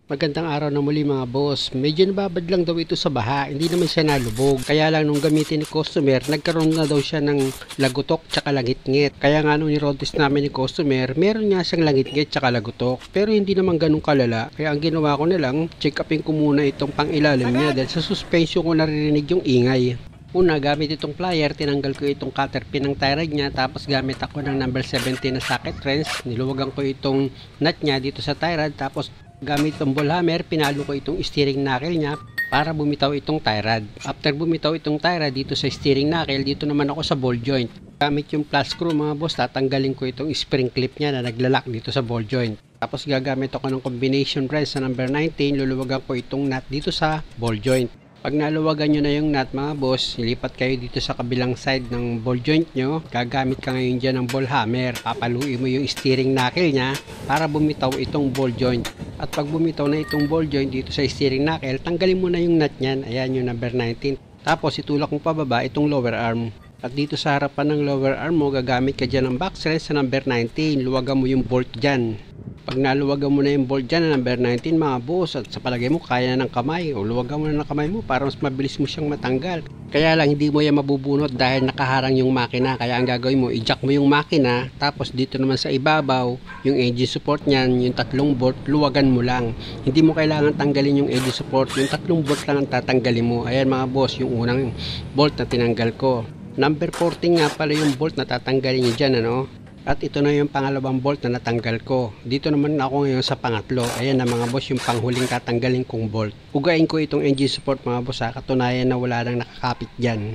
Magandang araw na muli mga boss. Medyo nababad lang daw ito sa baha, hindi naman siya nalubog. Kaya lang nung gamitin ni customer, nagkaroon na daw siya ng lagutok tsaka langit-ngit. Kaya nga nung nirotis namin ni customer, meron nga siyang langit-ngit tsaka lagutok. Pero hindi naman ganun kalala. Kaya ang ginawa ko na lang, check upin ko muna itong pangilalim niya dahil sa suspension ko naririnig yung ingay. Una, gamit itong plier, tinanggal ko itong cutter pin ng tie rod niya, tapos gamit ako ng number 17 na socket wrench, niluwagan ko itong nut niya dito sa tie rod, tapos gamit itong ball hammer, pinalo ko itong steering knuckle niya para bumitaw itong tie rod. After bumitaw itong tie rod dito sa steering knuckle, dito naman ako sa ball joint. Gamit yung plus screw mga boss, tatanggalin ko itong spring clip niya na naglalak dito sa ball joint. Tapos gagamit ako ng combination wrench sa number 19, luluwagan ko itong nut dito sa ball joint. Pag naluwagan nyo na yung nut mga boss, ilipat kayo dito sa kabilang side ng ball joint nyo. Gagamit ka ngayon dyan ng ball hammer. Papaluin mo yung steering knuckle nya para bumitaw itong ball joint. At pag bumitaw na itong ball joint dito sa steering knuckle, tanggalin mo na yung nut nyan. Ayan yung number 19. Tapos itulak mo pababa itong lower arm. At dito sa harapan ng lower arm mo, gagamit ka dyan ng box wrench sa number 19. Luwagan mo yung bolt dyan. Pag naluwagan mo na yung bolt dyan na number 19 mga boss, at sa palagay mo kaya na ng kamay, o luwagan mo na ng kamay mo para mas mabilis mo siyang matanggal. Kaya lang hindi mo yan mabubunot dahil nakaharang yung makina. Kaya ang gagawin mo, i-jack mo yung makina, tapos dito naman sa ibabaw, yung engine support niyan, yung tatlong bolt, luwagan mo lang. Hindi mo kailangan tanggalin yung engine support, yung tatlong bolt lang ang tatanggalin mo. Ayan mga boss, yung unang bolt na tinanggal ko. Number 14 nga pala yung bolt na tatanggalin nyo dyan, ano? At ito na yung pangalawang bolt na natanggal ko. Dito naman ako ngayon sa pangatlo. Ayan na mga boss, yung panghuling tatanggalin kong bolt. Ugain ko itong engine support mga boss ha. Katunayan na wala nang nakakapit dyan.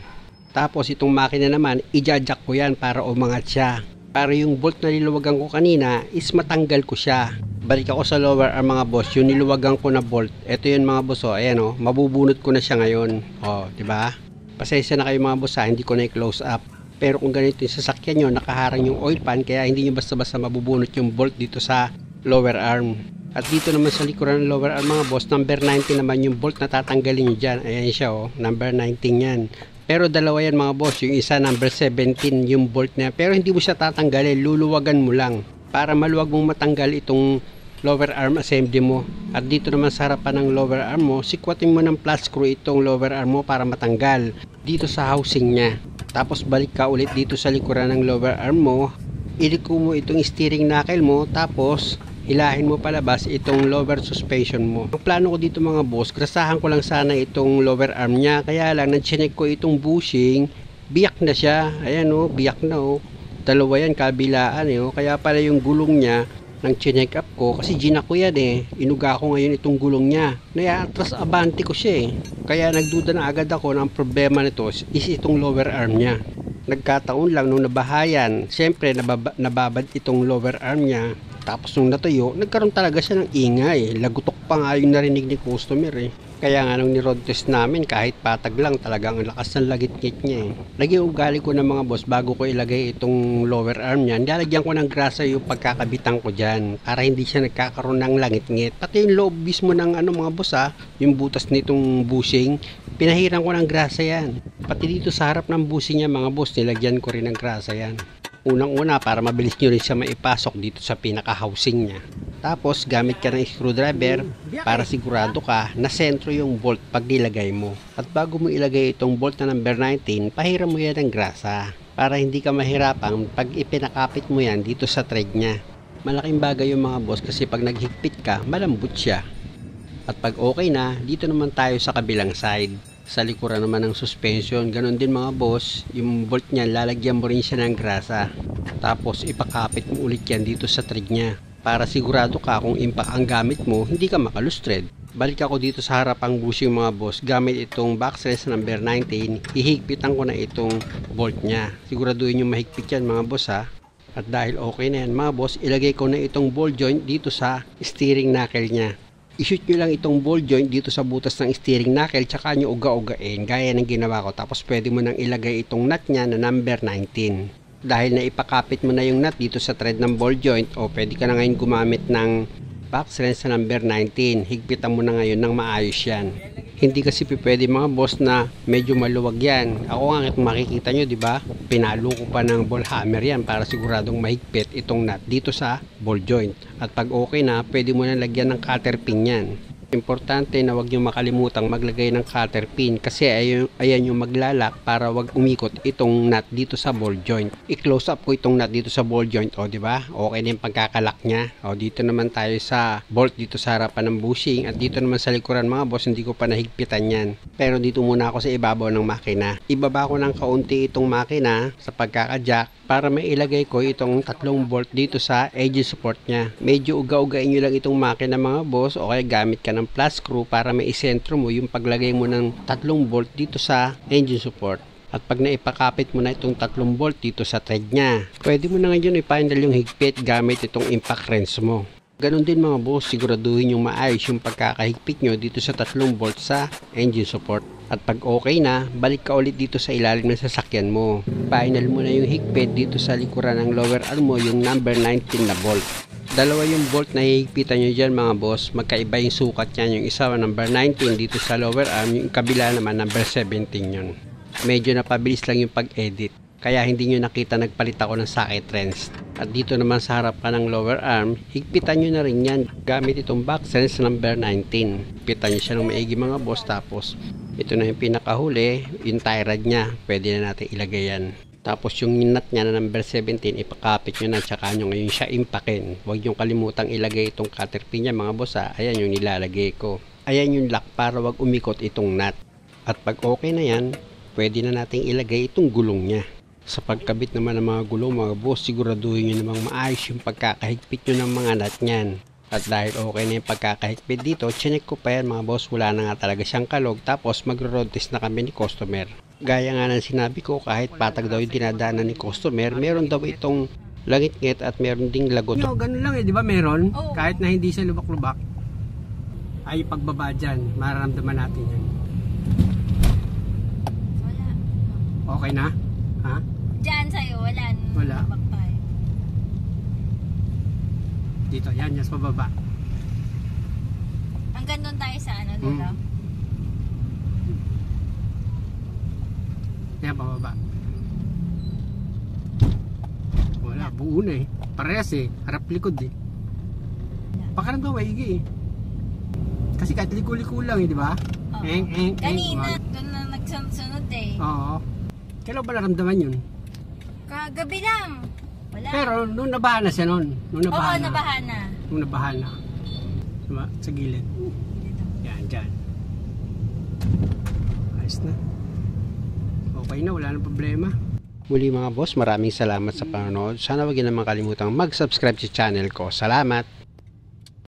Tapos itong makina naman, i-jack ko yan para umangat siya. Para yung bolt na niluwagan ko kanina is matanggal ko siya. Balik ako sa lower arm mga boss, yung niluwagan ko na bolt. Ito yun mga boss, oh. Ayan oh, mabubunot ko na siya ngayon. Oh, diba? Pasensya na kayo mga boss ha, hindi ko na i-close up. Pero kung ganito yung sasakyan nyo, nakaharang yung oil pan, kaya hindi nyo basta-basta mabubunot yung bolt dito sa lower arm. At dito naman sa likuran ng lower arm mga boss, number 19 naman yung bolt na tatanggalin nyo dyan. Ayan siya oh, number 19 yan. Pero dalawa yan mga boss, yung isa number 17 yung bolt na, pero hindi mo siya tatanggalin, luluwagan mo lang. Para maluwag mong matanggal itong lower arm assembly mo. At dito naman sa harapan ng lower arm mo, sikwatin mo ng plus screw itong lower arm mo para matanggal dito sa housing nya. Tapos balik ka ulit dito sa likuran ng lower arm mo, iliko mo itong steering knuckle mo, tapos hilahin mo palabas itong lower suspension mo. Ang plano ko dito mga boss, grasahan ko lang sana itong lower arm nya, kaya lang nag-check ko itong bushing, biyak na siya. Ayan o, biyak na o, dalawa yan kabilaan o, kaya pala yung gulong nya nang chinek up ko, kasi ginak ko yan eh, inuga ko ngayon itong gulong nya, naya-atras abante ko siya eh, kaya nagduda na agad ako ng problema nito is itong lower arm nya. Nagkataon lang nung nabahayan, syempre nababad itong lower arm nya, tapos nung natuyo, nagkaroon talaga siya ng ingay, lagutok pa nga yung narinig ni customer eh. Kaya nga nung ni-road test namin, kahit patag lang, talagang lakas ng lagit-ngit niya eh. Laging ugali ko ng mga boss bago ko ilagay itong lower arm niya, nilalagyan ko ng grasa yung pagkakabitan ko dyan para hindi siya nagkakaroon ng langit-ngit. Pati yung loob mismo ng mga boss ha, yung butas nitong bushing, pinahiran ko ng grasa yan. Pati dito sa harap ng bushing niya mga boss, nilagyan ko rin ng grasa yan. Unang-una para mabilis nyo rin siya maipasok dito sa pinaka-housing niya. Tapos gamit ka ng screwdriver para sigurado ka na sentro yung bolt pag nilagay mo. At bago mo ilagay itong bolt na number 19, pahiram mo yan ng grasa para hindi ka mahirapan pag ipinakapit mo yan dito sa thread niya. Malaking bagay yung mga boss kasi pag naghigpit ka, malambot siya. At pag okay na, dito naman tayo sa kabilang side. Sa likuran naman ng suspension, ganun din mga boss, yung bolt niya, lalagyan mo rin siya ng grasa. Tapos ipakapit mo ulit yan dito sa thread niya. Para sigurado ka kung impact ang gamit mo, hindi ka makalustred. Balik ako dito sa harapang bushing mga boss, gamit itong box wrench number 19, hihigpitan ko na itong bolt niya. Siguraduhin yung mahigpit yan mga boss ha. At dahil okay na yan mga boss, ilagay ko na itong ball joint dito sa steering knuckle niya. I-shoot nyo lang itong ball joint dito sa butas ng steering knuckle, tsaka nyo uga-ugain gaya ng ginawa ko. Tapos pwede mo nang ilagay itong nut niya na number 19. Dahil na ipakapit mo na yung nut dito sa thread ng ball joint, o pwede ka na ngayon gumamit ng box wrench sa number 19. Higpitan mo na ngayon ng maayos yan. Hindi kasi pwede mga boss na medyo maluwag yan. Ako nga kung makikita nyo, di ba? Pinalo ko pa ng ball hammer yan para siguradong mahigpit itong nut dito sa ball joint. At pag okay na, pwede mo na lagyan ng cutter pin yan. Importante na wag nyo makalimutang maglagay ng cutter pin kasi ayan yung maglalak para wag umikot itong nut dito sa ball joint. I-close up ko itong nut dito sa ball joint, o di ba? Okay na yung pagkakalak niya. O dito naman tayo sa bolt dito sa harapan ng bushing at dito naman sa likuran mga boss, hindi ko pa nahigpitan yan. Pero dito muna ako sa ibabaw ng makina. Ibaba ko ng kaunti itong makina sa pagkaka-jack para may ilagay ko itong 3 bolt dito sa edge support niya. Medyo uga-ugain nyo lang itong makina mga boss, o kaya gamit ka ng plus screw para may isentro mo yung paglagay mo ng 3 bolt dito sa engine support. At pag naipakapit mo na itong 3 bolt dito sa thread niya, pwede mo na ngayon i-final yung higpit gamit itong impact wrench mo. Ganon din mga boss, siguraduhin yung maayos yung pagkakahigpit nyo dito sa 3 bolt sa engine support. At pag okay na, balik ka ulit dito sa ilalim ng sasakyan mo. Final mo na yung higpit dito sa likuran ng lower arm mo, yung number 19 na bolt. Dalawa yung bolt na hihigpitan nyo dyan mga boss, magkaiba yung sukat yan. Yung isa number 19 dito sa lower arm, yung kabila naman number 17 yun. Medyo napabilis lang yung pag-edit, kaya hindi nyo nakita nagpalit ako ng socket wrench. At dito naman sa harap ka ng lower arm, higpitan nyo na rin yan gamit itong box wrench number 19. Higpitan nyo siya ng maigi mga boss, tapos ito na yung pinakahuli, yung tie rod niya, pwede na natin ilagay yan. Tapos yung nut niya na number 17, ipakapit nyo na, tsaka nyo ngayon siya impakin. Huwag nyo kalimutang ilagay itong cutter pin niya mga boss ha. Ayan yung nilalagay ko. Ayan yung lock para wag umikot itong nut. At pag okay na yan, pwede na nating ilagay itong gulong niya. Sa pagkabit naman ng mga gulong mga boss, siguraduhin nyo namang maayos yung pagkakahigpit nyo ng mga nut niyan. At dahil okay na yung pagkakahigpit dito, chinek ko pa yan mga boss, wala na nga talaga siyang kalog. Tapos magro-road test na kami ni customer. Gaya nga ng sinabi ko, kahit patag daw yung dinadaanan ni customer, meron daw itong langit-ngit at meron ding lagot. No, ganun lang di ba meron? Oh. Kahit na hindi siya lubak-lubak, ay pagbaba dyan, mararamdaman natin yan. Wala. Okay na? Ha? Dyan sa'yo, wala. Wala. Dito, yan, sa pababa. Hanggang doon tayo sa ano, dito? Yan, pababa. Wala, buo na eh. Parehas eh, harap likod eh. Pakaramdaman maigi eh. Kasi kahit liko-liko lang eh, di ba? Kanina, doon na nagsunod eh. Oo. Kailan ba naramdaman yun? Kagabi lang. Wala. Pero nung nabahan na siya nun. Oo, nabahan na. Nung nabahan na. Diba? Sa gilid. Yan, dyan. Ayos na. Okay na, wala nang problema. Muli mga boss, maraming salamat sa panonood. Sana wag niyo naman kalimutang mag-subscribe sa channel ko. Salamat!